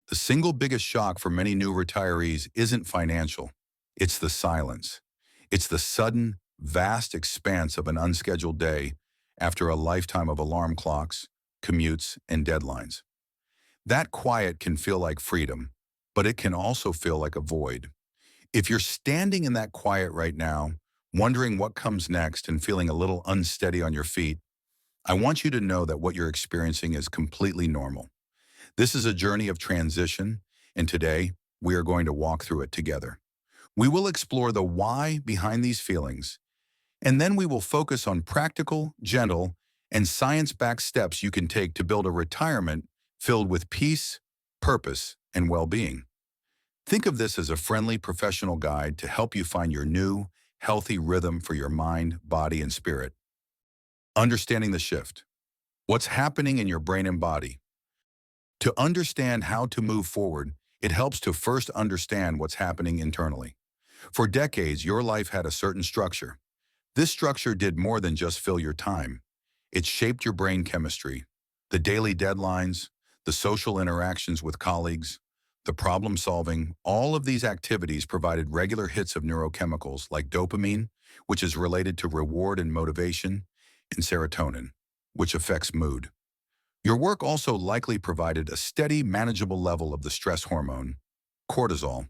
The single biggest shock for many new retirees isn't financial. It's the silence. It's the sudden, vast expanse of an unscheduled day after a lifetime of alarm clocks, commutes, and deadlines. That quiet can feel like freedom, but it can also feel like a void. If you're standing in that quiet right now, wondering what comes next and feeling a little unsteady on your feet, I want you to know that what you're experiencing is completely normal. This is a journey of transition, and today we are going to walk through it together. We will explore the why behind these feelings, and then we will focus on practical, gentle, and science-backed steps you can take to build a retirement filled with peace, purpose, and well-being. Think of this as a friendly professional guide to help you find your new, healthy rhythm for your mind, body, and spirit. Understanding the shift. What's happening in your brain and body? To understand how to move forward, it helps to first understand what's happening internally. For decades, your life had a certain structure. This structure did more than just fill your time. It shaped your brain chemistry, the daily deadlines, the social interactions with colleagues, the problem solving. All of these activities provided regular hits of neurochemicals like dopamine, which is related to reward and motivation, and serotonin, which affects mood. Your work also likely provided a steady, manageable level of the stress hormone, cortisol.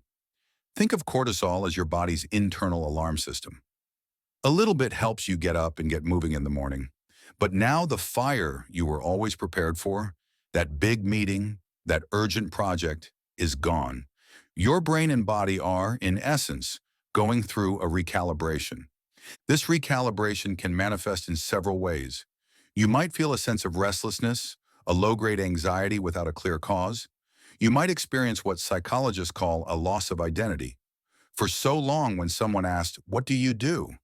Think of cortisol as your body's internal alarm system. A little bit helps you get up and get moving in the morning. But now the fire you were always prepared for, that big meeting, that urgent project, is gone. Your brain and body are, in essence, going through a recalibration. This recalibration can manifest in several ways. You might feel a sense of restlessness, a low-grade anxiety without a clear cause. You might experience what psychologists call a loss of identity. For so long, when someone asked, "What do you do?"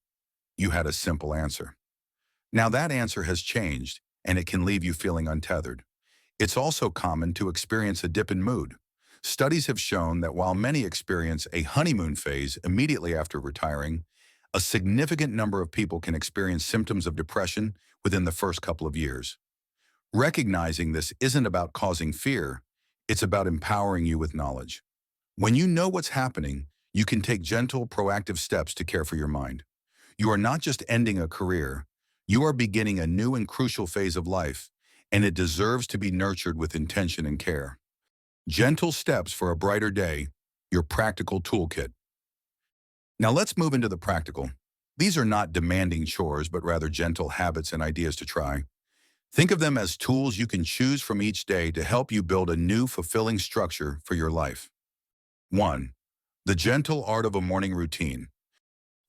you had a simple answer. Now that answer has changed, and it can leave you feeling untethered. It's also common to experience a dip in mood. Studies have shown that while many experience a honeymoon phase immediately after retiring, a significant number of people can experience symptoms of depression within the first couple of years. Recognizing this isn't about causing fear, it's about empowering you with knowledge. When you know what's happening, you can take gentle, proactive steps to care for your mind. You are not just ending a career, you are beginning a new and crucial phase of life, and it deserves to be nurtured with intention and care. Gentle steps for a brighter day, your practical toolkit. Now let's move into the practical. These are not demanding chores, but rather gentle habits and ideas to try. Think of them as tools you can choose from each day to help you build a new, fulfilling structure for your life. 1. The gentle art of a morning routine.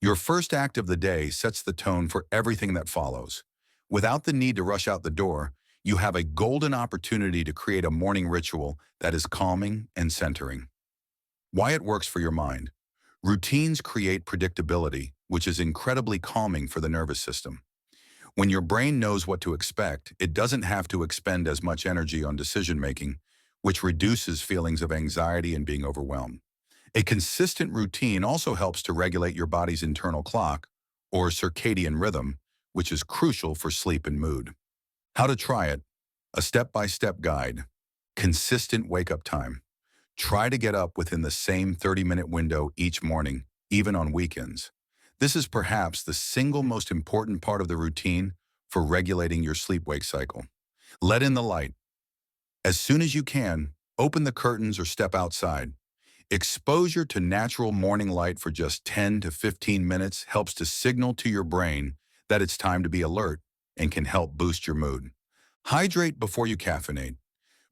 Your first act of the day sets the tone for everything that follows. Without the need to rush out the door, you have a golden opportunity to create a morning ritual that is calming and centering. Why it works for your mind. Routines create predictability, which is incredibly calming for the nervous system. When your brain knows what to expect, it doesn't have to expend as much energy on decision-making, which reduces feelings of anxiety and being overwhelmed. A consistent routine also helps to regulate your body's internal clock, or circadian rhythm, which is crucial for sleep and mood. How to try it. A step-by-step guide. Consistent wake-up time. Try to get up within the same 30-minute window each morning, even on weekends. This is perhaps the single most important part of the routine for regulating your sleep-wake cycle. Let in the light. As soon as you can, open the curtains or step outside. Exposure to natural morning light for just 10 to 15 minutes helps to signal to your brain that it's time to be alert and can help boost your mood. Hydrate before you caffeinate.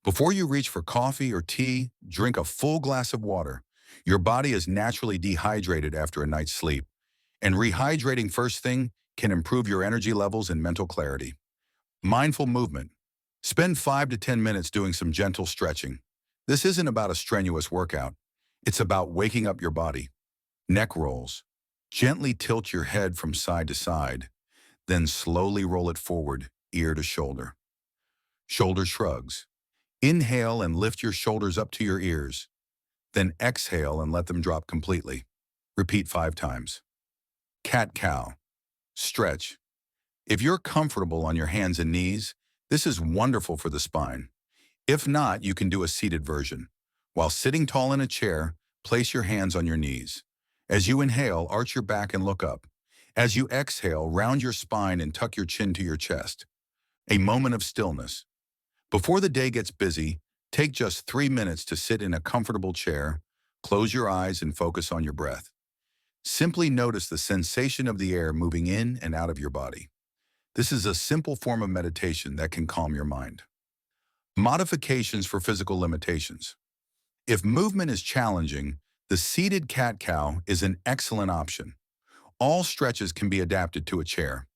Before you reach for coffee or tea, drink a full glass of water. Your body is naturally dehydrated after a night's sleep, and rehydrating first thing can improve your energy levels and mental clarity. Mindful movement. Spend 5 to 10 minutes doing some gentle stretching. This isn't about a strenuous workout. It's about waking up your body. Neck rolls. Gently tilt your head from side to side, then slowly roll it forward, ear to shoulder. Shoulder shrugs. Inhale and lift your shoulders up to your ears. Then exhale and let them drop completely. Repeat 5 times. Cat-cow. Stretch. If you're comfortable on your hands and knees, this is wonderful for the spine. If not, you can do a seated version. While sitting tall in a chair, place your hands on your knees. As you inhale, arch your back and look up. As you exhale, round your spine and tuck your chin to your chest. A moment of stillness. Before the day gets busy, take just 3 minutes to sit in a comfortable chair, close your eyes and focus on your breath. Simply notice the sensation of the air moving in and out of your body. This is a simple form of meditation that can calm your mind. Modifications for physical limitations. If movement is challenging, the seated cat-cow is an excellent option. All stretches can be adapted to a chair.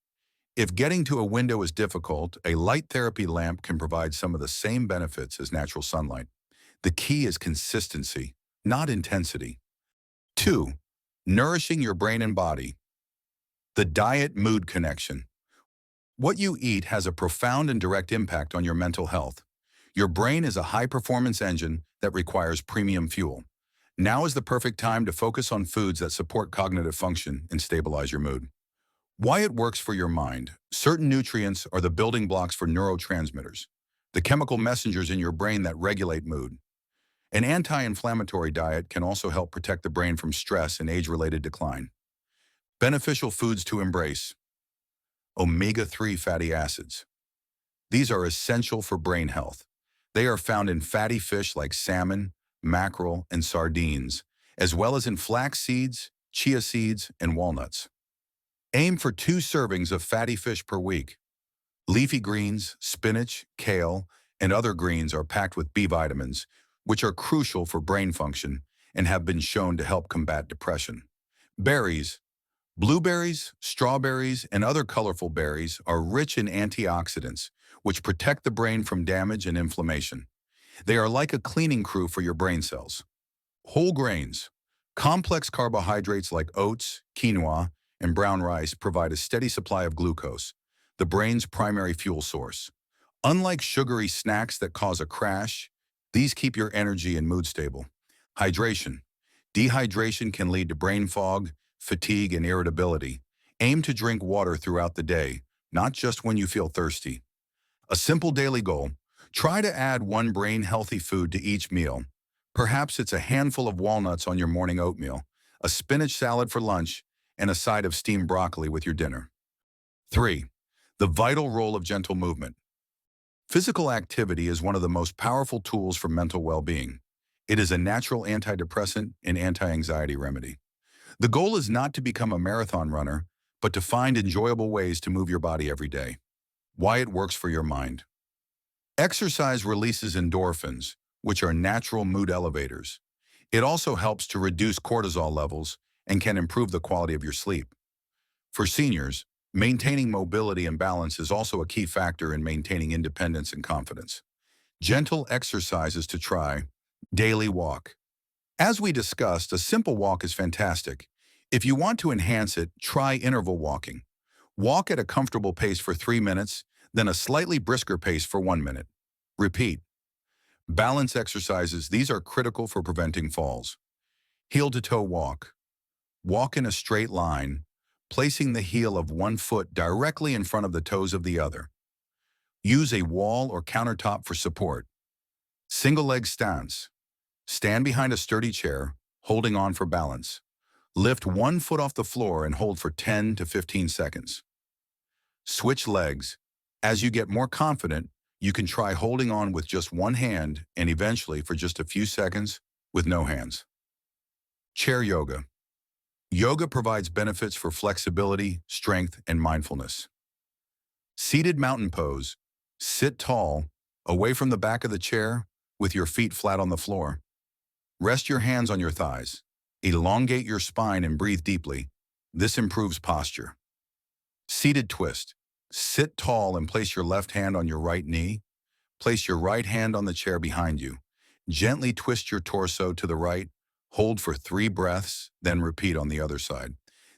If getting to a window is difficult, a light therapy lamp can provide some of the same benefits as natural sunlight. The key is consistency, not intensity. 2. Nourishing your brain and body. The diet-mood connection. What you eat has a profound and direct impact on your mental health. Your brain is a high-performance engine that requires premium fuel. Now is the perfect time to focus on foods that support cognitive function and stabilize your mood. Why it works for your mind. Certain nutrients are the building blocks for neurotransmitters, the chemical messengers in your brain that regulate mood. An anti-inflammatory diet can also help protect the brain from stress and age-related decline. Beneficial foods to embrace. Omega-3 fatty acids. These are essential for brain health. They are found in fatty fish like salmon, mackerel, and sardines, as well as in flax seeds, chia seeds, and walnuts. Aim for 2 servings of fatty fish per week. Leafy greens, spinach, kale, and other greens are packed with B vitamins, which are crucial for brain function and have been shown to help combat depression. Berries. Blueberries, strawberries, and other colorful berries are rich in antioxidants, which protect the brain from damage and inflammation. They are like a cleaning crew for your brain cells. Whole grains. Complex carbohydrates like oats, quinoa, and brown rice provide a steady supply of glucose, the brain's primary fuel source. Unlike sugary snacks that cause a crash, these keep your energy and mood stable. Hydration. Dehydration can lead to brain fog, fatigue, and irritability. Aim to drink water throughout the day, not just when you feel thirsty. A simple daily goal. Try to add 1 brain-healthy food to each meal. Perhaps it's a handful of walnuts on your morning oatmeal, a spinach salad for lunch, and a side of steamed broccoli with your dinner. 3. The vital role of gentle movement. Physical activity is one of the most powerful tools for mental well-being. It is a natural antidepressant and anti-anxiety remedy. The goal is not to become a marathon runner, but to find enjoyable ways to move your body every day. Why it works for your mind. Exercise releases endorphins, which are natural mood elevators. It also helps to reduce cortisol levels and can improve the quality of your sleep. For seniors, maintaining mobility and balance is also a key factor in maintaining independence and confidence. Gentle exercises to try. Daily walk. As we discussed, a simple walk is fantastic. If you want to enhance it, try interval walking. Walk at a comfortable pace for 3 minutes, then a slightly brisker pace for 1 minute. Repeat. Balance exercises. These are critical for preventing falls. Heel-to-toe walk. Walk in a straight line, placing the heel of one foot directly in front of the toes of the other. Use a wall or countertop for support. Single leg stance. Stand behind a sturdy chair, holding on for balance. Lift one foot off the floor and hold for 10 to 15 seconds. Switch legs. As you get more confident, you can try holding on with just one hand and eventually for just a few seconds with no hands. Chair yoga. Yoga provides benefits for flexibility, strength, and mindfulness. Seated mountain pose. Sit tall, away from the back of the chair, with your feet flat on the floor. Rest your hands on your thighs. Elongate your spine and breathe deeply. This improves posture. Seated twist. Sit tall and place your left hand on your right knee. Place your right hand on the chair behind you. Gently twist your torso to the right. Hold for 3 breaths, then repeat on the other side.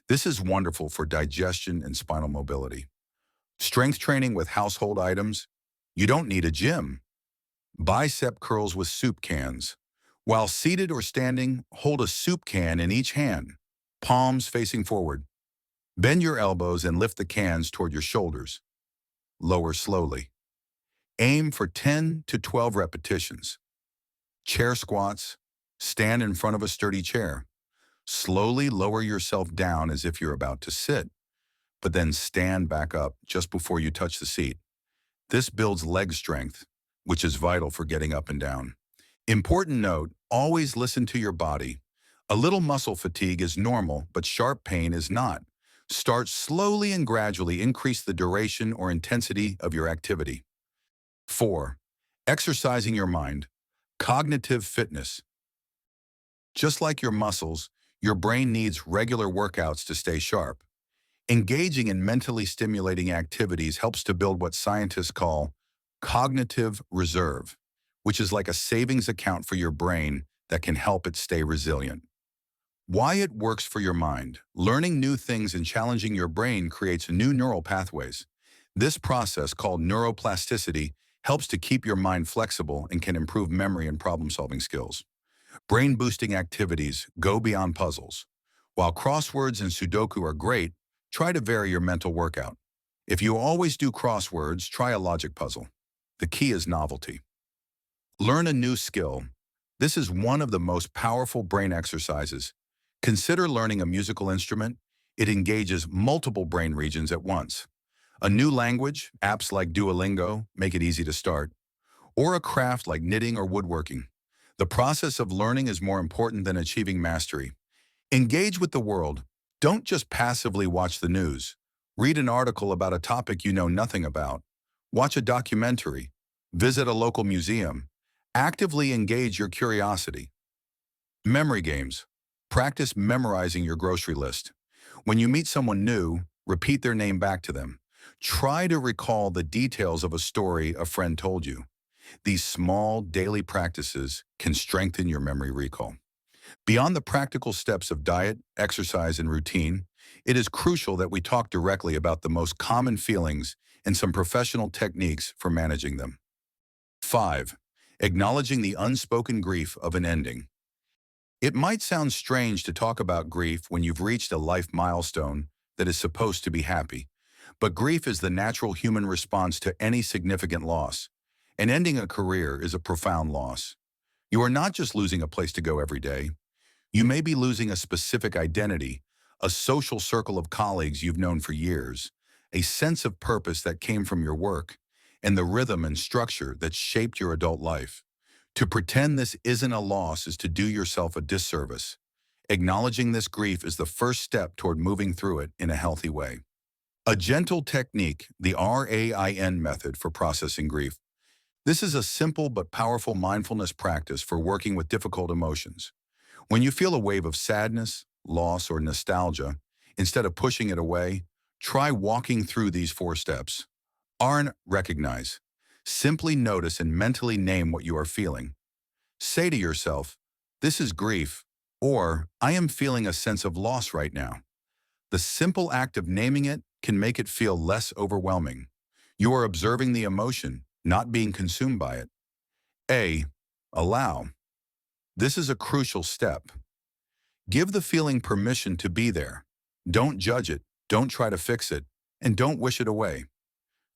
This is wonderful for digestion and spinal mobility. Strength training with household items. You don't need a gym. Bicep curls with soup cans. While seated or standing, hold a soup can in each hand, palms facing forward. Bend your elbows and lift the cans toward your shoulders. Lower slowly. Aim for 10 to 12 repetitions. Chair squats. Stand in front of a sturdy chair. Slowly lower yourself down as if you're about to sit, but then stand back up just before you touch the seat. This builds leg strength, which is vital for getting up and down. Important note, always listen to your body. A little muscle fatigue is normal, but sharp pain is not. Start slowly and gradually increase the duration or intensity of your activity. 4. Exercising your mind. Cognitive fitness. Just like your muscles, your brain needs regular workouts to stay sharp. Engaging in mentally stimulating activities helps to build what scientists call cognitive reserve, which is like a savings account for your brain that can help it stay resilient. Why it works for your mind. Learning new things and challenging your brain creates new neural pathways. This process, called neuroplasticity, helps to keep your mind flexible and can improve memory and problem-solving skills. Brain-boosting activities go beyond puzzles. While crosswords and Sudoku are great, try to vary your mental workout. If you always do crosswords, try a logic puzzle. The key is novelty. Learn a new skill. This is one of the most powerful brain exercises. Consider learning a musical instrument. It engages multiple brain regions at once. A new language, apps like Duolingo make it easy to start. Or a craft like knitting or woodworking. The process of learning is more important than achieving mastery. Engage with the world. Don't just passively watch the news. Read an article about a topic you know nothing about. Watch a documentary. Visit a local museum. Actively engage your curiosity. Memory games. Practice memorizing your grocery list. When you meet someone new, repeat their name back to them. Try to recall the details of a story a friend told you. These small, daily practices can strengthen your memory recall. Beyond the practical steps of diet, exercise, and routine, it is crucial that we talk directly about the most common feelings and some professional techniques for managing them. 5. Acknowledging the unspoken grief of an ending. It might sound strange to talk about grief when you've reached a life milestone that is supposed to be happy, but grief is the natural human response to any significant loss. And ending a career is a profound loss. You are not just losing a place to go every day. You may be losing a specific identity, a social circle of colleagues you've known for years, a sense of purpose that came from your work, and the rhythm and structure that shaped your adult life. To pretend this isn't a loss is to do yourself a disservice. Acknowledging this grief is the first step toward moving through it in a healthy way. A gentle technique, the RAIN method for processing grief. This is a simple but powerful mindfulness practice for working with difficult emotions. When you feel a wave of sadness, loss, or nostalgia, instead of pushing it away, try walking through these 4 steps. RAIN, recognize. Simply notice and mentally name what you are feeling. Say to yourself, "This is grief," or "I am feeling a sense of loss right now." The simple act of naming it can make it feel less overwhelming. You are observing the emotion, not being consumed by it. A. Allow. This is a crucial step. Give the feeling permission to be there. Don't judge it, don't try to fix it, and don't wish it away.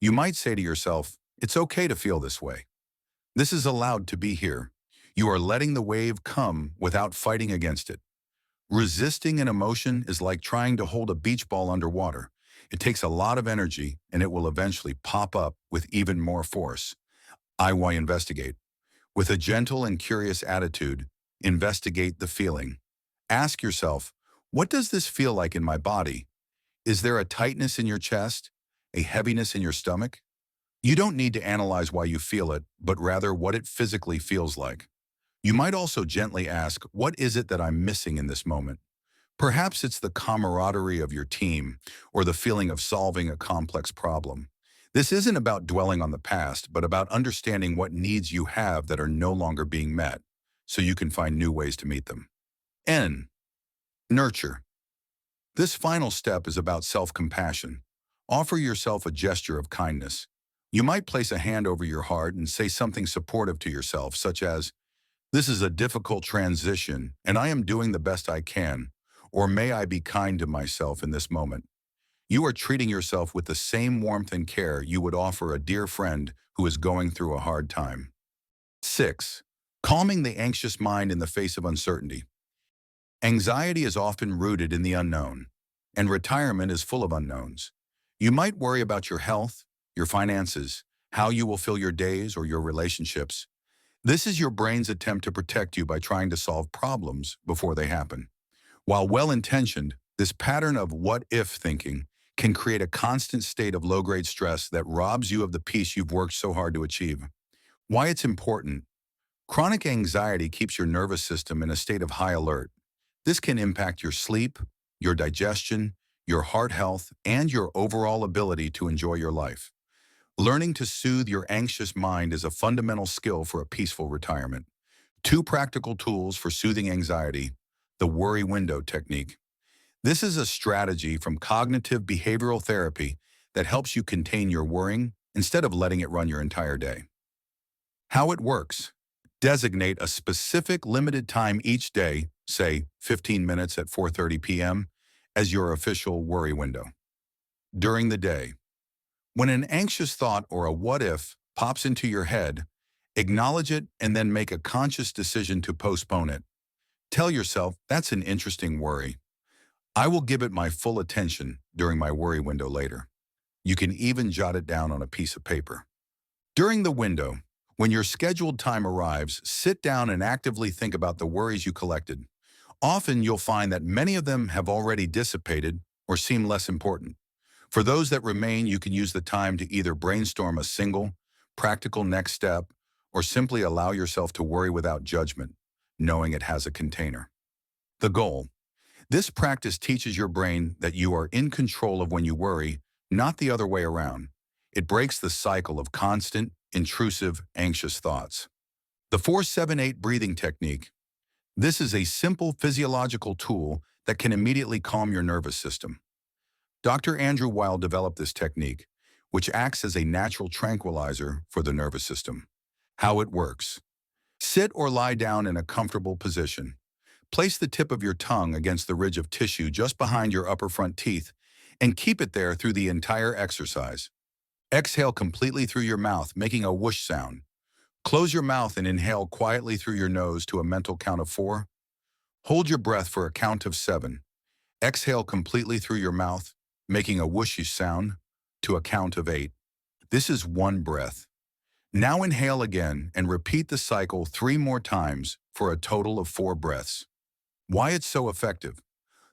You might say to yourself, "It's okay to feel this way." This is allowed to be here. You are letting the wave come without fighting against it. Resisting an emotion is like trying to hold a beach ball underwater. It takes a lot of energy, and it will eventually pop up with even more force. Why investigate. With a gentle and curious attitude, investigate the feeling. Ask yourself, what does this feel like in my body? Is there a tightness in your chest? A heaviness in your stomach? You don't need to analyze why you feel it, but rather what it physically feels like. You might also gently ask, what is it that I'm missing in this moment? Perhaps it's the camaraderie of your team or the feeling of solving a complex problem. This isn't about dwelling on the past, but about understanding what needs you have that are no longer being met, so you can find new ways to meet them. N. Nurture. This final step is about self-compassion. Offer yourself a gesture of kindness. You might place a hand over your heart and say something supportive to yourself, such as, "This is a difficult transition, and I am doing the best I can," or "May I be kind to myself in this moment." You are treating yourself with the same warmth and care you would offer a dear friend who is going through a hard time. 6. Calming the anxious mind in the face of uncertainty. Anxiety is often rooted in the unknown, and retirement is full of unknowns. You might worry about your health, your finances, how you will fill your days or your relationships. This is your brain's attempt to protect you by trying to solve problems before they happen. While well-intentioned, this pattern of what-if thinking can create a constant state of low-grade stress that robs you of the peace you've worked so hard to achieve. Why it's important. Chronic anxiety keeps your nervous system in a state of high alert. This can impact your sleep, your digestion, your heart health, and your overall ability to enjoy your life. Learning to soothe your anxious mind is a fundamental skill for a peaceful retirement. Two practical tools for soothing anxiety. The worry window technique. This is a strategy from cognitive behavioral therapy that helps you contain your worrying instead of letting it run your entire day. How it works. Designate a specific limited time each day, say 15 minutes at 4:30 p.m., as your official worry window. During the day, when an anxious thought or a what-if pops into your head, acknowledge it and then make a conscious decision to postpone it. Tell yourself, that's an interesting worry. I will give it my full attention during my worry window later. You can even jot it down on a piece of paper. During the window, when your scheduled time arrives, sit down and actively think about the worries you collected. Often you'll find that many of them have already dissipated or seem less important. For those that remain, you can use the time to either brainstorm a single, practical next step or simply allow yourself to worry without judgment, knowing it has a container. The goal. This practice teaches your brain that you are in control of when you worry, not the other way around. It breaks the cycle of constant, intrusive, anxious thoughts. The 4-7-8 breathing technique. This is a simple physiological tool that can immediately calm your nervous system. Dr. Andrew Weil developed this technique, which acts as a natural tranquilizer for the nervous system. How it works. Sit or lie down in a comfortable position. Place the tip of your tongue against the ridge of tissue just behind your upper front teeth and keep it there through the entire exercise. Exhale completely through your mouth, making a whoosh sound. Close your mouth and inhale quietly through your nose to a mental count of 4. Hold your breath for a count of 7. Exhale completely through your mouth, making a whooshy sound, to a count of 8. This is one breath. Now inhale again and repeat the cycle 3 more times for a total of 4 breaths. Why it's so effective?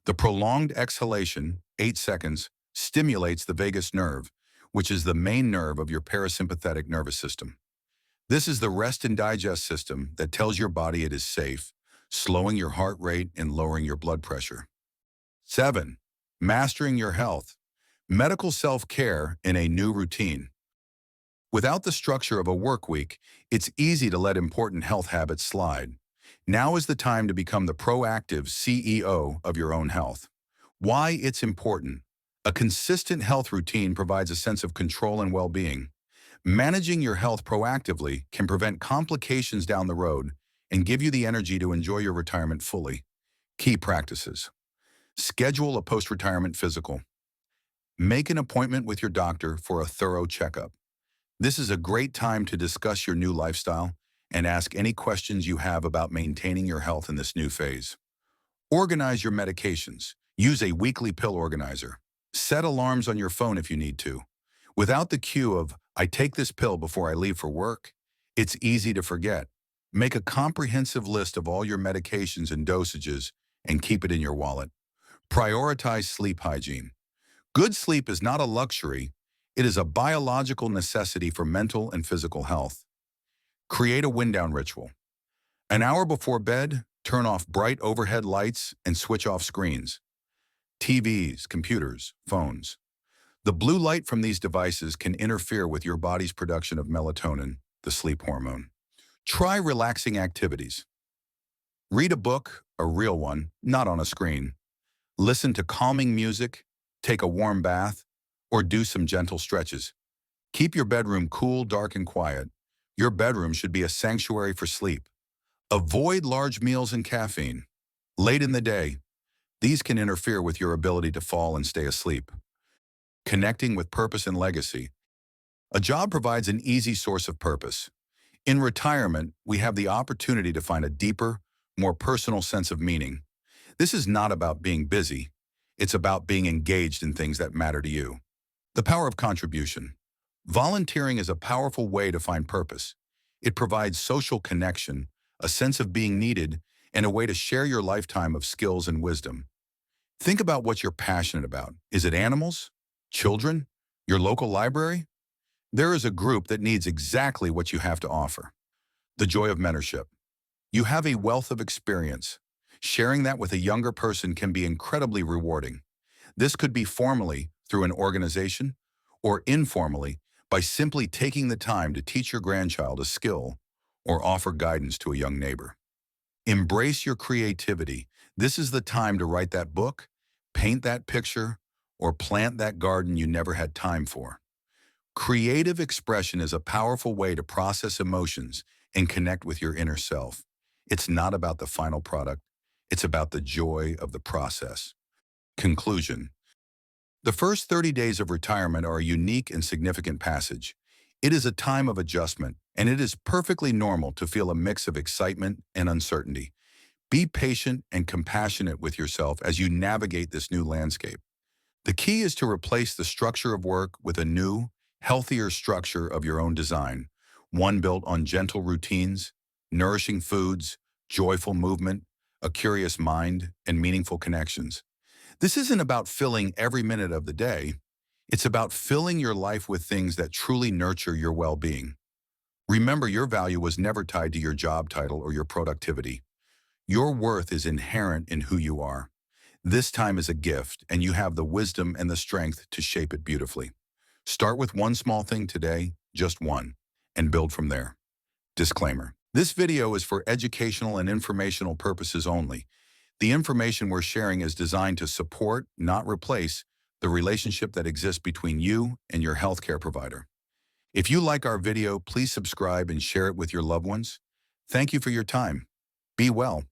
The prolonged exhalation, 8 seconds, stimulates the vagus nerve, which is the main nerve of your parasympathetic nervous system. This is the rest and digest system that tells your body it is safe, slowing your heart rate and lowering your blood pressure. 7. Mastering your health. Medical self-care in a new routine. Without the structure of a work week, it's easy to let important health habits slide. Now is the time to become the proactive CEO of your own health. Why it's important. A consistent health routine provides a sense of control and well-being. Managing your health proactively can prevent complications down the road and give you the energy to enjoy your retirement fully. Key practices. Schedule a post-retirement physical. Make an appointment with your doctor for a thorough checkup. This is a great time to discuss your new lifestyle and ask any questions you have about maintaining your health in this new phase. Organize your medications. Use a weekly pill organizer. Set alarms on your phone if you need to. Without the cue of, I take this pill before I leave for work, it's easy to forget. Make a comprehensive list of all your medications and dosages and keep it in your wallet. Prioritize sleep hygiene. Good sleep is not a luxury, it is a biological necessity for mental and physical health. Create a wind-down ritual. An hour before bed, turn off bright overhead lights and switch off screens. TVs, computers, phones. The blue light from these devices can interfere with your body's production of melatonin, the sleep hormone. Try relaxing activities. Read a book, a real one, not on a screen. Listen to calming music, take a warm bath, or do some gentle stretches. Keep your bedroom cool, dark, and quiet. Your bedroom should be a sanctuary for sleep. Avoid large meals and caffeine. Late in the day, these can interfere with your ability to fall and stay asleep. Connecting with purpose and legacy. A job provides an easy source of purpose. In retirement, we have the opportunity to find a deeper, more personal sense of meaning. This is not about being busy. It's about being engaged in things that matter to you. The power of contribution. Volunteering is a powerful way to find purpose. It provides social connection, a sense of being needed, and a way to share your lifetime of skills and wisdom. Think about what you're passionate about. Is it animals? Children? Your local library? There is a group that needs exactly what you have to offer. The joy of mentorship. You have a wealth of experience. Sharing that with a younger person can be incredibly rewarding. This could be formally through an organization or informally by simply taking the time to teach your grandchild a skill or offer guidance to a young neighbor. Embrace your creativity. This is the time to write that book, paint that picture, or plant that garden you never had time for. Creative expression is a powerful way to process emotions and connect with your inner self. It's not about the final product. It's about the joy of the process. Conclusion. The first 30 days of retirement are a unique and significant passage. It is a time of adjustment, and it is perfectly normal to feel a mix of excitement and uncertainty. Be patient and compassionate with yourself as you navigate this new landscape. The key is to replace the structure of work with a new, healthier structure of your own design, one built on gentle routines, nourishing foods, joyful movement, a curious mind, and meaningful connections. This isn't about filling every minute of the day. It's about filling your life with things that truly nurture your well-being. Remember, your value was never tied to your job title or your productivity. Your worth is inherent in who you are. This time is a gift, and you have the wisdom and the strength to shape it beautifully. Start with one small thing today, just one, and build from there. Disclaimer. This video is for educational and informational purposes only. The information we're sharing is designed to support, not replace, the relationship that exists between you and your healthcare provider. If you like our video, please subscribe and share it with your loved ones. Thank you for your time. Be well.